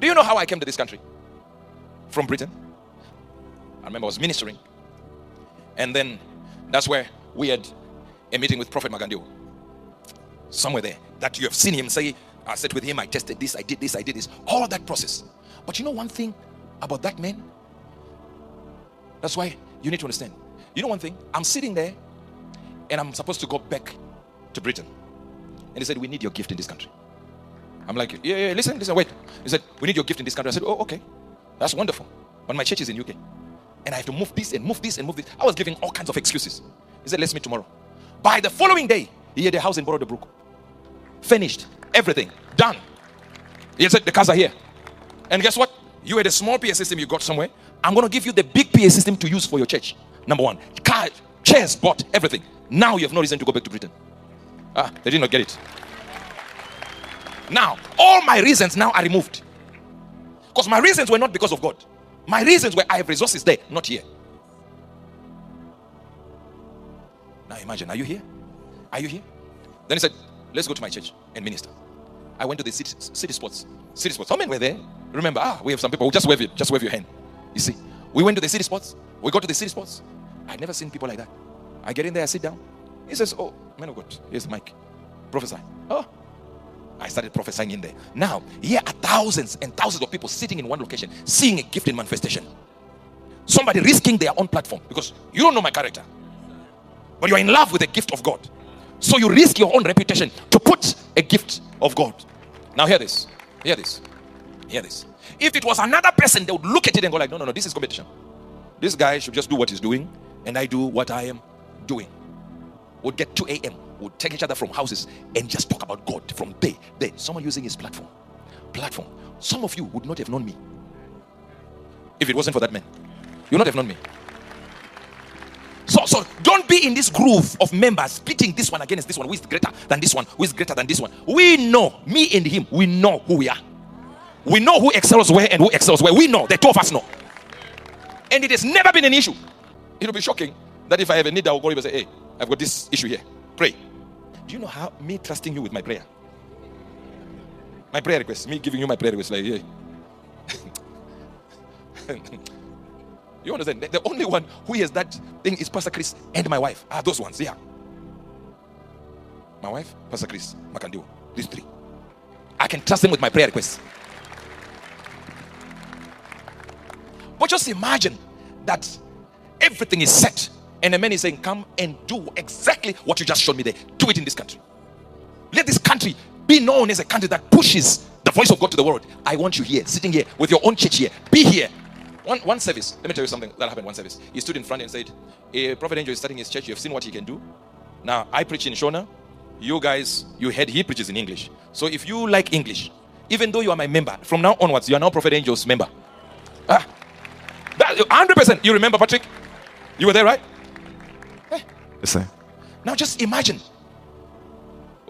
Do you know how I came to this country? From Britain. I remember I was ministering. And then that's where we had a meeting with Prophet Makandiwa. Somewhere there. That you have seen him say, I sat with him, I tested this, I did this, I did this. All that process. But you know one thing about that man? That's why you need to understand. You know one thing? I'm sitting there and I'm supposed to go back to Britain. And he said, we need your gift in this country. I'm like, yeah, listen, wait. He said, we need your gift in this country. I said, oh, okay. That's wonderful. But my church is in UK. And I have to move this and move this and move this. I was giving all kinds of excuses. He said, let's meet tomorrow. By the following day, he had a house in Brook. Finished. Everything. Done. He said, the cars are here. And guess what? You had a small PA system you got somewhere. I'm going to give you the big PA system to use for your church. Number one. Car, chairs, bought, everything. Now you have no reason to go back to Britain. They did not get it. Now, all my reasons now are removed. Because my reasons were not because of God. My reasons were I have resources there, not here. Now imagine, are you here? Are you here? Then he said, let's go to my church and minister. I went to the city sports. City sports. How many were there? Remember, we have some people who just wave your hand. You see, we went to the city sports. We got to the city sports. I'd never seen people like that. I get in there, I sit down. He says, oh, man of God, here's the mic. Prophesy. Oh, I started prophesying in there. Now, here are thousands and thousands of people sitting in one location, seeing a gift in manifestation. Somebody risking their own platform because you don't know my character, but you are in love with the gift of God. So you risk your own reputation to put a gift of God. Now hear this. Hear this. Hear this. If it was another person, they would look at it and go like, no, this is competition. This guy should just do what he's doing and I do what I am doing. We'll get 2 a.m. We'll take each other from houses and just talk about God from there. Someone using his platform. Some of you would not have known me if it wasn't for that man. You would not have known me. So don't be in this groove of members pitting this one against this one. Who is greater than this one? Who is greater than this one? We know, me and him, we know who we are. We know who excels where and who excels where. We know, the two of us know. And it has never been an issue. It will be shocking that if I have a need, I will go and say, hey, I've got this issue here. Pray. Do you know how me trusting you with my prayer? My prayer request. Me giving you my prayer request. Like, yeah. You understand? The only one who has that thing is Pastor Chris and my wife. Those ones, yeah. My wife, Pastor Chris, Makandiwa. These three. I can trust them with my prayer requests. But just imagine that everything is set. And the man is saying, come and do exactly what you just showed me there. Do it in this country. Let this country be known as a country that pushes the voice of God to the world. I want you here, sitting here with your own church here. Be here. One service. Let me tell you something that happened one service. He stood in front and said, Prophet Angel is starting his church. You have seen what he can do. Now, I preach in Shona. You guys, you heard he preaches in English. So if you like English, even though you are my member, from now onwards, you are now Prophet Angel's member. 100%. You remember, Patrick? You were there, right? Yes, sir. Now just imagine.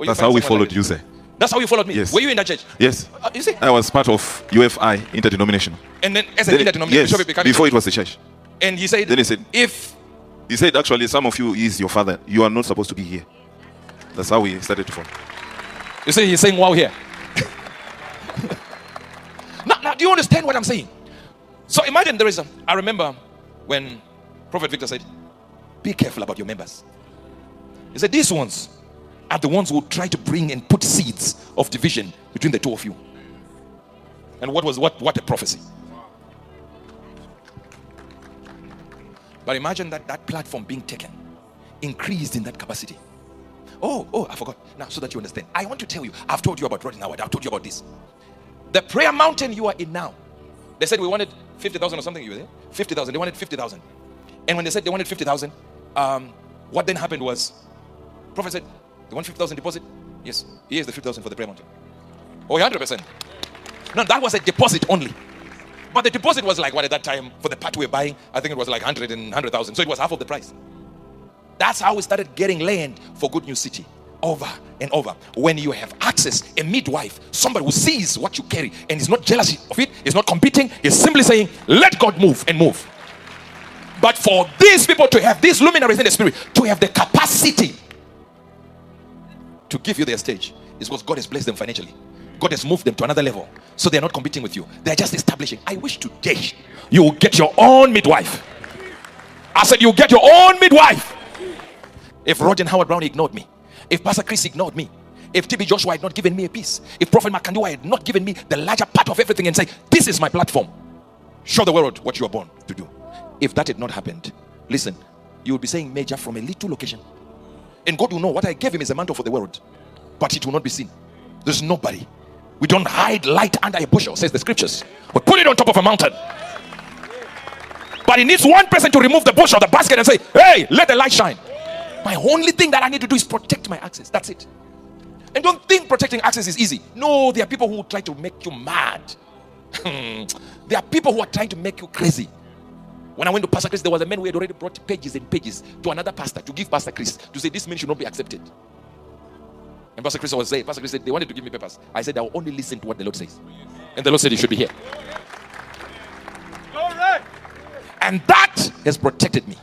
That's how we followed you, sir. That's how you followed me? Yes. Were you in that church? Yes. You see? I was part of UFI, interdenominational. And then as an interdenominational, yes, before it was the church. And he said, then he said, he said, actually, some of you is your father. You are not supposed to be here. That's how we started to follow. You see, he's saying, wow, here. now, do you understand what I'm saying? So imagine I remember when Prophet Victor said, be careful about your members. He said, these ones are the ones who try to bring and put seeds of division between the two of you. And what a prophecy. But imagine that platform being taken, increased in that capacity. Oh, I forgot. Now, so that you understand, I want to tell you, I've told you about Rodney Howard. I've told you about this. The prayer mountain you are in now. They said we wanted 50,000 or something. You were there? 50,000. They wanted 50,000. And when they said they wanted 50,000, what then happened was, Prophet said, they want 50,000 deposit? Yes. Here's the 50,000 for the prayer mountain. Oh, 100%. No, that was a deposit only. But the deposit was like what at that time for the part we were buying? I think it was like 100,000. So it was half of the price. That's how we started getting land for Good News City over and over. When you have access, a midwife, somebody who sees what you carry and is not jealous of it, is not competing, is simply saying, let God move and move. But for these people to have these luminaries in the spirit, to have the capacity to give you their stage, is because God has blessed them financially. God has moved them to another level. So they're not competing with you. They're just establishing. I wish today you will get your own midwife. I said you get your own midwife. If Roger and Howard Brown ignored me, if Pastor Chris ignored me, if TB Joshua had not given me a piece, if Prophet Makandiwa had not given me the larger part of everything and say, this is my platform, show the world what you are born to do. If that had not happened, listen, you will be saying major from a little location. And God will know what I gave him is a mantle for the world, but it will not be seen. There's nobody. We don't hide light under a bushel, says the scriptures. We put it on top of a mountain. But it needs one person to remove the bushel, the basket, and say, hey, let the light shine. My only thing that I need to do is protect my access. That's it. And don't think protecting access is easy. No, there are people who try to make you mad. There are people who are trying to make you crazy. When I went to Pastor Chris, there was a man who had already brought pages and pages to another pastor to give Pastor Chris to say this man should not be accepted. And Pastor Chris said they wanted to give me papers. I said I will only listen to what the Lord says. And the Lord said he should be here. And that has protected me.